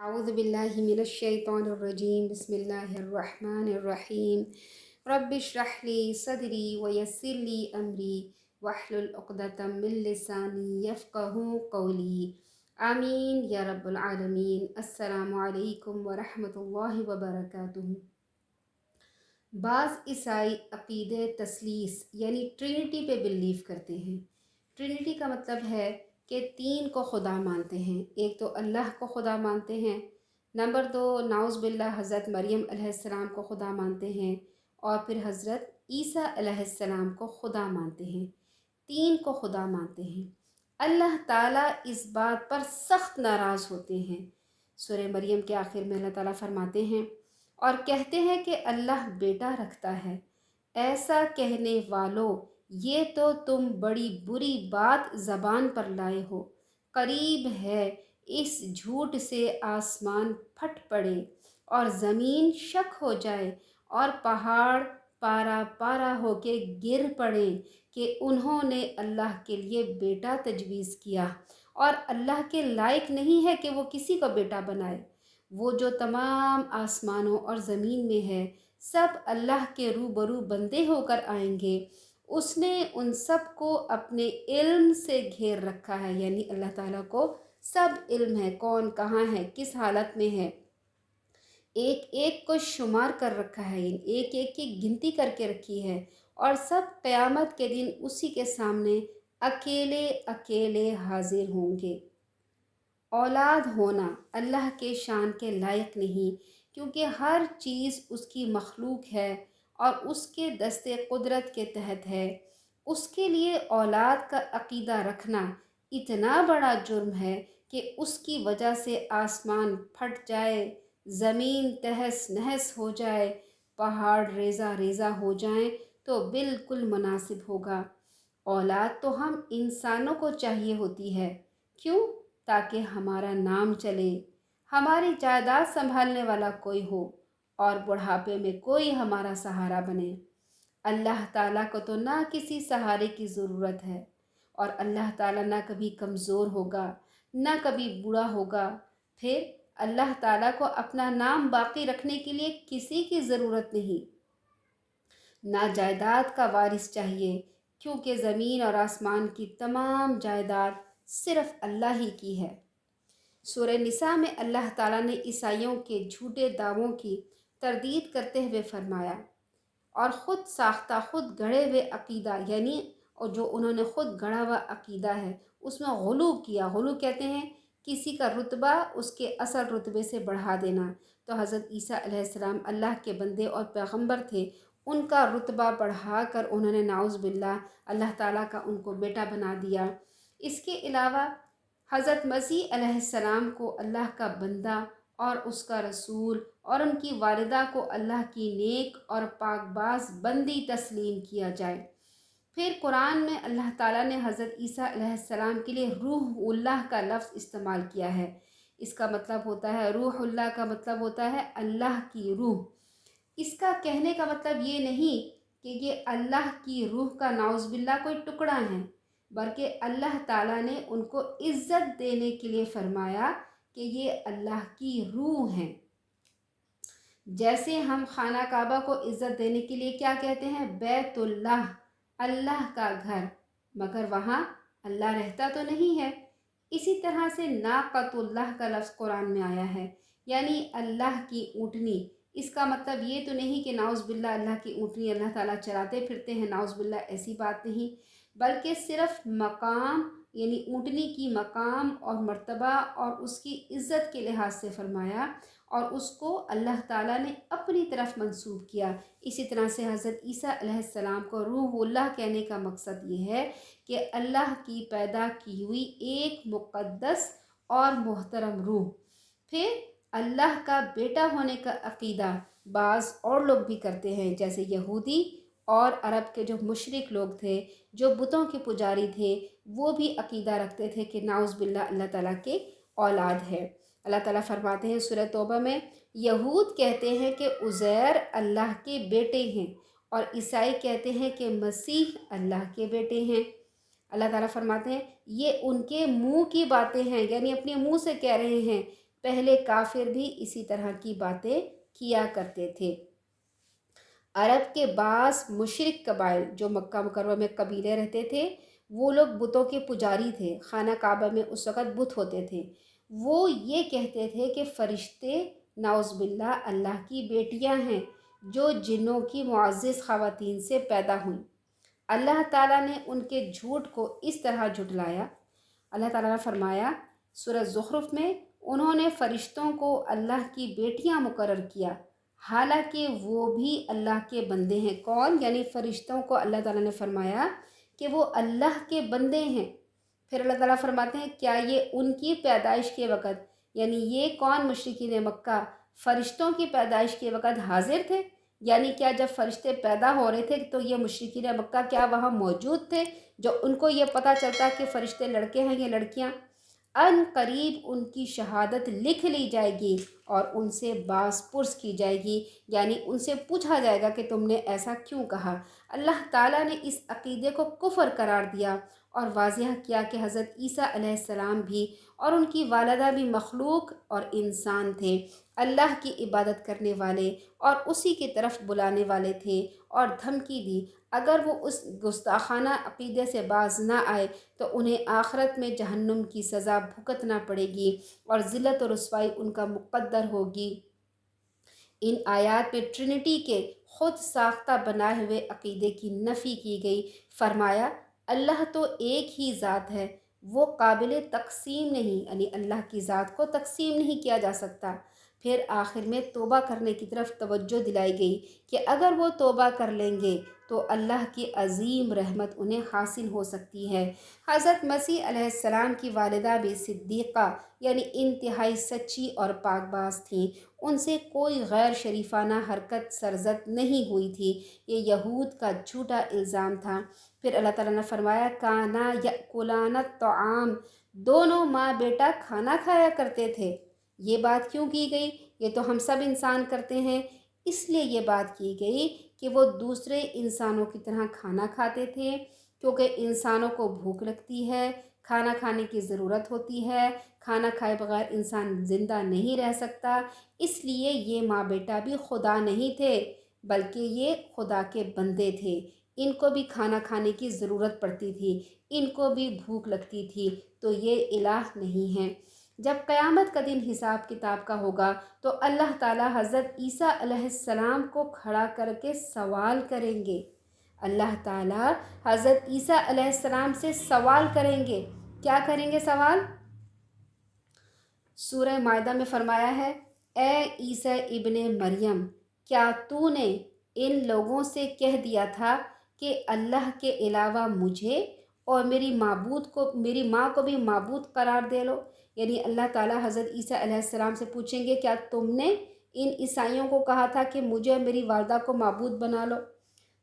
أعوذ بالله من الشيطان الرجيم بسم الله الرحمن الرحيم رب اشرح لي صدري ويسر لي أمري واحلل عقدة من لساني يفقه قولي آمين يا رب العالمين. السلام علیکم ورحمۃ اللہ وبرکاتہ. بعض عیسائی عقیدہ تثلیث یعنی ٹرینٹی پہ بلیو کرتے ہیں. ٹرینٹی کا مطلب ہے کہ تین کو خدا مانتے ہیں. ایک تو اللہ کو خدا مانتے ہیں، نمبر دو نعوذ باللہ حضرت مریم علیہ السلام کو خدا مانتے ہیں، اور پھر حضرت عیسیٰ علیہ السلام کو خدا مانتے ہیں. تین کو خدا مانتے ہیں. اللہ تعالیٰ اس بات پر سخت ناراض ہوتے ہیں. سورہ مریم کے آخر میں اللہ تعالیٰ فرماتے ہیں اور کہتے ہیں کہ اللہ بیٹا رکھتا ہے. ایسا کہنے والو، یہ تو تم بڑی بری بات زبان پر لائے ہو. قریب ہے اس جھوٹ سے آسمان پھٹ پڑے اور زمین شک ہو جائے اور پہاڑ پارا پارا ہو کے گر پڑے کہ انہوں نے اللہ کے لیے بیٹا تجویز کیا، اور اللہ کے لائق نہیں ہے کہ وہ کسی کو بیٹا بنائے. وہ جو تمام آسمانوں اور زمین میں ہے سب اللہ کے روبرو بندے ہو کر آئیں گے. اس نے ان سب کو اپنے علم سے گھیر رکھا ہے، یعنی اللہ تعالیٰ کو سب علم ہے، کون کہاں ہے، کس حالت میں ہے. ایک ایک کو شمار کر رکھا ہے، ایک ایک کی گنتی کر کے رکھی ہے، اور سب قیامت کے دن اسی کے سامنے اکیلے اکیلے حاضر ہوں گے. اولاد ہونا اللہ کے شان کے لائق نہیں، کیونکہ ہر چیز اس کی مخلوق ہے اور اس کے دست قدرت کے تحت ہے. اس کے لیے اولاد کا عقیدہ رکھنا اتنا بڑا جرم ہے کہ اس کی وجہ سے آسمان پھٹ جائے، زمین تہس نہس ہو جائے، پہاڑ ریزہ ریزہ ہو جائیں تو بالکل مناسب ہوگا. اولاد تو ہم انسانوں کو چاہیے ہوتی ہے. کیوں؟ تاکہ ہمارا نام چلے، ہماری جائیداد سنبھالنے والا کوئی ہو اور بڑھاپے میں کوئی ہمارا سہارا بنے. اللہ تعالیٰ کو تو نہ کسی سہارے کی ضرورت ہے، اور اللہ تعالیٰ نہ کبھی کمزور ہوگا نہ کبھی بوڑھا ہوگا. پھر اللہ تعالیٰ کو اپنا نام باقی رکھنے کے لیے کسی کی ضرورت نہیں. نہ جائیداد کا وارث چاہیے، کیونکہ زمین اور آسمان کی تمام جائیداد صرف اللہ ہی کی ہے. سورہ نساء میں اللہ تعالیٰ نے عیسائیوں کے جھوٹے دعووں کی تردید کرتے ہوئے فرمایا، اور خود ساختہ خود گڑھے ہوئے عقیدہ، یعنی اور جو انہوں نے خود گڑھا ہوا عقیدہ ہے اس میں غلو کیا. غلو کہتے ہیں کسی کا رتبہ اس کے اصل رتبے سے بڑھا دینا. تو حضرت عیسیٰ علیہ السلام اللہ کے بندے اور پیغمبر تھے، ان کا رتبہ بڑھا کر انہوں نے نعوذ باللہ اللہ تعالیٰ کا ان کو بیٹا بنا دیا. اس کے علاوہ حضرت مسیح علیہ السلام کو اللہ کا بندہ اور اس کا رسول، اور ان کی والدہ کو اللہ کی نیک اور پاک باز بندی تسلیم کیا جائے. پھر قرآن میں اللہ تعالیٰ نے حضرت عیسیٰ علیہ السلام کے لیے روح اللہ کا لفظ استعمال کیا ہے. اس کا مطلب ہوتا ہے، روح اللہ کا مطلب ہوتا ہے اللہ کی روح. اس کا کہنے کا مطلب یہ نہیں کہ یہ اللہ کی روح کا نعوذ باللہ کوئی ٹکڑا ہے، بلکہ اللہ تعالیٰ نے ان کو عزت دینے کے لیے فرمایا کہ یہ اللہ کی روح ہیں. جیسے ہم خانہ کعبہ کو عزت دینے کے لیے کیا کہتے ہیں؟ بیت اللہ، اللہ کا گھر، مگر وہاں اللہ رہتا تو نہیں ہے. اسی طرح سے ناقۃ اللہ کا لفظ قرآن میں آیا ہے، یعنی اللہ کی اونٹنی. اس کا مطلب یہ تو نہیں کہ نعوذ باللہ اللہ کی اونٹنی اللہ تعالیٰ چلاتے پھرتے ہیں، نعوذ باللہ ایسی بات نہیں، بلکہ صرف مقام، یعنی اونٹنی کی مقام اور مرتبہ اور اس کی عزت کے لحاظ سے فرمایا، اور اس کو اللہ تعالیٰ نے اپنی طرف منسوب کیا. اسی طرح سے حضرت عیسیٰ علیہ السلام کو روح اللہ کہنے کا مقصد یہ ہے کہ اللہ کی پیدا کی ہوئی ایک مقدس اور محترم روح. پھر اللہ کا بیٹا ہونے کا عقیدہ بعض اور لوگ بھی کرتے ہیں، جیسے یہودی اور عرب کے جو مشرک لوگ تھے، جو بتوں کے پجاری تھے، وہ بھی عقیدہ رکھتے تھے کہ نعوذ باللہ اللہ تعالیٰ کے اولاد ہے. اللہ تعالیٰ فرماتے ہیں سورہ توبہ میں، یہود کہتے ہیں کہ عزیر اللہ کے بیٹے ہیں، اور عیسائی کہتے ہیں کہ مسیح اللہ کے بیٹے ہیں. اللہ تعالیٰ فرماتے ہیں یہ ان کے منہ کی باتیں ہیں، یعنی اپنے منہ سے کہہ رہے ہیں. پہلے کافر بھی اسی طرح کی باتیں کیا کرتے تھے۔ عرب کے بعض مشرک قبائل جو مکہ مکرمہ میں قبیلے رہتے تھے، وہ لوگ بتوں کے پجاری تھے۔ خانہ کعبہ میں اس وقت بت ہوتے تھے۔ وہ یہ کہتے تھے کہ فرشتے نعوذ باللہ اللہ کی بیٹیاں ہیں جو جنوں کی معزز خواتین سے پیدا ہوئیں۔ اللہ تعالیٰ نے ان کے جھوٹ کو اس طرح جھٹلایا۔ اللہ تعالیٰ نے فرمایا سورہ زخرف میں، انہوں نے فرشتوں کو اللہ کی بیٹیاں مقرر کیا حالانکہ وہ بھی اللہ کے بندے ہیں۔ کون؟ یعنی فرشتوں کو اللہ تعالیٰ نے فرمایا کہ وہ اللہ کے بندے ہیں۔ پھر اللہ تعالیٰ فرماتے ہیں کیا یہ ان کی پیدائش کے وقت، یعنی یہ کون مشرکین مکہ فرشتوں کی پیدائش کے وقت حاضر تھے؟ یعنی کیا جب فرشتے پیدا ہو رہے تھے تو یہ مشرکین مکہ کیا وہاں موجود تھے جو ان کو یہ پتہ چلتا کہ فرشتے لڑکے ہیں یا لڑکیاں؟ ان قریب ان کی شہادت لکھ لی جائے گی اور ان سے باز پرس کی جائے گی، یعنی ان سے پوچھا جائے گا کہ تم نے ایسا کیوں کہا۔ اللہ تعالیٰ نے اس عقیدے کو کفر قرار دیا اور واضح کیا کہ حضرت عیسیٰ علیہ السلام بھی اور ان کی والدہ بھی مخلوق اور انسان تھے، اللہ کی عبادت کرنے والے اور اسی کی طرف بلانے والے تھے، اور دھمکی دی اگر وہ اس گستاخانہ عقیدے سے باز نہ آئے تو انہیں آخرت میں جہنم کی سزا بھگتنا پڑے گی اور ذلت و رسوائی ان کا مقدر ہوگی۔ ان آیات میں ٹرینٹی کے خود ساختہ بنائے ہوئے عقیدے کی نفی کی گئی۔ فرمایا اللہ تو ایک ہی ذات ہے، وہ قابل تقسیم نہیں، یعنی اللہ کی ذات کو تقسیم نہیں کیا جا سکتا۔ پھر آخر میں توبہ کرنے کی طرف توجہ دلائی گئی کہ اگر وہ توبہ کر لیں گے تو اللہ کی عظیم رحمت انہیں حاصل ہو سکتی ہے۔ حضرت مسیح علیہ السلام کی والدہ بھی صدیقہ یعنی انتہائی سچی اور پاک باز تھیں، ان سے کوئی غیر شریفانہ حرکت سرزد نہیں ہوئی تھی۔ یہ یہود کا جھوٹا الزام تھا۔ پھر اللہ تعالیٰ نے فرمایا کانا یأکلان الطعام، دونوں ماں بیٹا کھانا کھایا کرتے تھے۔ یہ بات کیوں کی گئی؟ یہ تو ہم سب انسان کرتے ہیں، اس لیے یہ بات کی گئی کہ وہ دوسرے انسانوں کی طرح کھانا کھاتے تھے، کیونکہ انسانوں کو بھوک لگتی ہے، کھانا کھانے کی ضرورت ہوتی ہے، کھانا کھائے بغیر انسان زندہ نہیں رہ سکتا۔ اس لیے یہ ماں بیٹا بھی خدا نہیں تھے بلکہ یہ خدا کے بندے تھے۔ ان کو بھی کھانا کھانے کی ضرورت پڑتی تھی، ان کو بھی بھوک لگتی تھی، تو یہ الہ نہیں ہے۔ جب قیامت کا دن حساب کتاب کا ہوگا تو اللہ تعالیٰ حضرت عیسیٰ علیہ السلام کو کھڑا کر کے سوال کریں گے۔ اللہ تعالیٰ حضرت عیسیٰ علیہ السلام سے سوال کریں گے۔ کیا کریں گے سوال؟ سورہ مائدہ میں فرمایا ہے اے عیسیٰ ابن مریم، کیا تو نے ان لوگوں سے کہہ دیا تھا کہ اللہ کے علاوہ مجھے اور میری ماں کو بھی معبود قرار دے لو؟ یعنی اللہ تعالیٰ حضرت عیسیٰ علیہ السلام سے پوچھیں گے کیا تم نے ان عیسائیوں کو کہا تھا کہ مجھے اور میری والدہ کو معبود بنا لو؟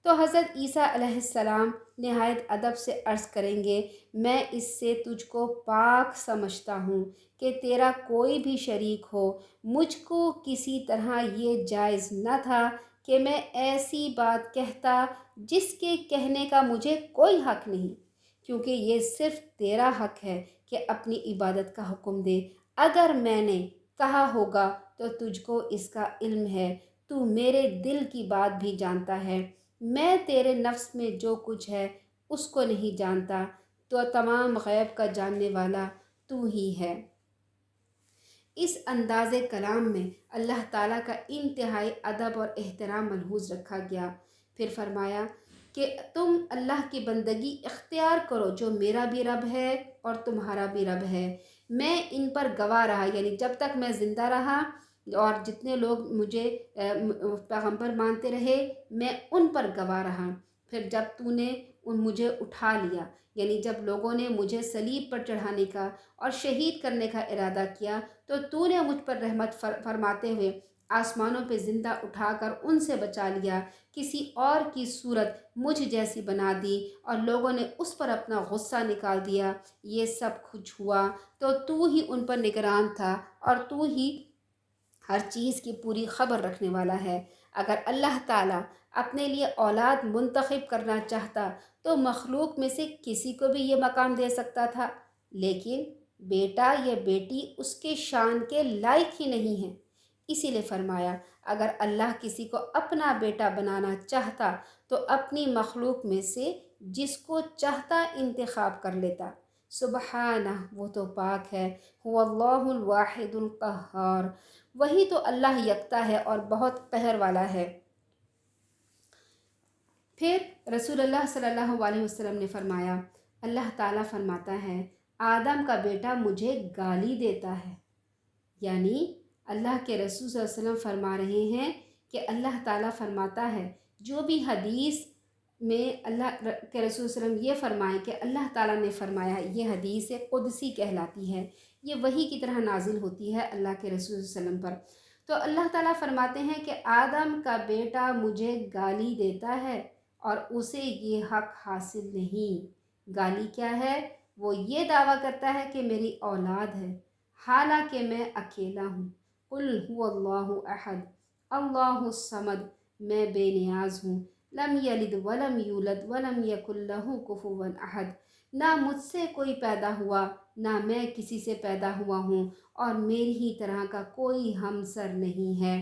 تو حضرت عیسیٰ علیہ السلام نہایت ادب سے عرض کریں گے میں اس سے تجھ کو پاک سمجھتا ہوں کہ تیرا کوئی بھی شریک ہو۔ مجھ کو کسی طرح یہ جائز نہ تھا کہ میں ایسی بات کہتا جس کے کہنے کا مجھے کوئی حق نہیں، کیونکہ یہ صرف تیرا حق ہے کہ اپنی عبادت کا حکم دے۔ اگر میں نے کہا ہوگا تو تجھ کو اس کا علم ہے، تو میرے دل کی بات بھی جانتا ہے۔ میں تیرے نفس میں جو کچھ ہے اس کو نہیں جانتا، تو تمام غیب کا جاننے والا تو ہی ہے۔ اس انداز کلام میں اللہ تعالیٰ کا انتہائی ادب اور احترام ملحوظ رکھا گیا۔ پھر فرمایا کہ تم اللہ کی بندگی اختیار کرو جو میرا بھی رب ہے اور تمہارا بھی رب ہے۔ میں ان پر گواہ رہا، یعنی جب تک میں زندہ رہا اور جتنے لوگ مجھے پیغمبر مانتے رہے میں ان پر گواہ رہا۔ پھر جب تو نے مجھے اٹھا لیا، یعنی جب لوگوں نے مجھے صلیب پر چڑھانے کا اور شہید کرنے کا ارادہ کیا تو نے مجھ پر رحمت فرماتے ہوئے آسمانوں پہ زندہ اٹھا کر ان سے بچا لیا، کسی اور کی صورت مجھ جیسی بنا دی اور لوگوں نے اس پر اپنا غصہ نکال دیا۔ یہ سب کچھ ہوا تو ہی ان پر نگران تھا اور تو ہی ہر چیز کی پوری خبر رکھنے والا ہے۔ اگر اللہ تعالیٰ اپنے لیے اولاد منتخب کرنا چاہتا تو مخلوق میں سے کسی کو بھی یہ مقام دے سکتا تھا، لیکن بیٹا یا بیٹی اس کے شان کے لائق ہی نہیں ہے۔ اسی لیے فرمایا اگر اللہ کسی کو اپنا بیٹا بنانا چاہتا تو اپنی مخلوق میں سے جس کو چاہتا انتخاب کر لیتا۔ سبحانہ، وہ تو پاک ہے، هو اللہ الواحد القہار، وہی تو اللہ یکتا ہے اور بہت قہر والا ہے۔ پھر رسول اللہ صلی اللہ علیہ وسلم نے فرمایا، اللہ تعالیٰ فرماتا ہے آدم کا بیٹا مجھے گالی دیتا ہے، یعنی اللہ کے رسول صلی اللہ علیہ وسلم فرما رہے ہیں کہ اللہ تعالیٰ فرماتا ہے، جو بھی حدیث میں اللہ کے رسول صلی اللہ علیہ وسلم یہ فرمائیں کہ اللہ تعالیٰ نے فرمایا، یہ حدیث قدسی کہلاتی ہے، یہ وحی کی طرح نازل ہوتی ہے اللہ کے رسول صلی اللہ علیہ وسلم پر۔ تو اللہ تعالیٰ فرماتے ہیں کہ آدم کا بیٹا مجھے گالی دیتا ہے اور اسے یہ حق حاصل نہیں۔ گالی کیا ہے؟ وہ یہ دعویٰ کرتا ہے کہ میری اولاد ہے، حالانکہ میں اکیلا ہوں۔ قل هو اللہ احد اللہ الصمد، میں بے نیاز ہوں، لم یلد ولم یولد ولم یکن لہ کفوا احد، نہ مجھ سے کوئی پیدا ہوا نہ میں کسی سے پیدا ہوا ہوں اور میری ہی طرح کا کوئی ہمسر نہیں ہے۔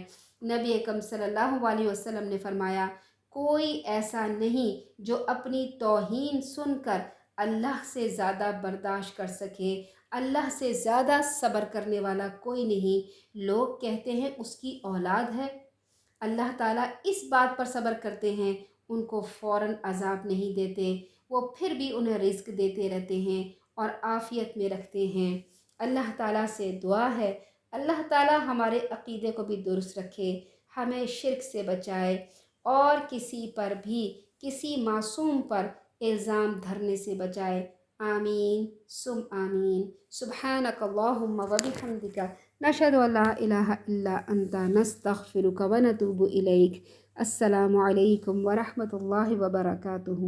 نبی اکرم صلی اللہ علیہ وسلم نے فرمایا کوئی ایسا نہیں جو اپنی توہین سن کر اللہ سے زیادہ برداشت کر سکے، اللہ سے زیادہ صبر کرنے والا کوئی نہیں۔ لوگ کہتے ہیں اس کی اولاد ہے، اللہ تعالیٰ اس بات پر صبر کرتے ہیں، ان کو فوراً عذاب نہیں دیتے، وہ پھر بھی انہیں رزق دیتے رہتے ہیں اور عافیت میں رکھتے ہیں۔ اللہ تعالیٰ سے دعا ہے اللہ تعالیٰ ہمارے عقیدے کو بھی درست رکھے، ہمیں شرک سے بچائے اور کسی پر بھی کسی معصوم پر الزام دھرنے سے بچائے۔ آمین ثم آمین۔ سبحانک اللہم و بحمدک، نشہد ان لا الہ الا انت، نستغفرک و نتوب الیک۔ السلام علیکم ورحمۃ اللہ وبرکاتہ۔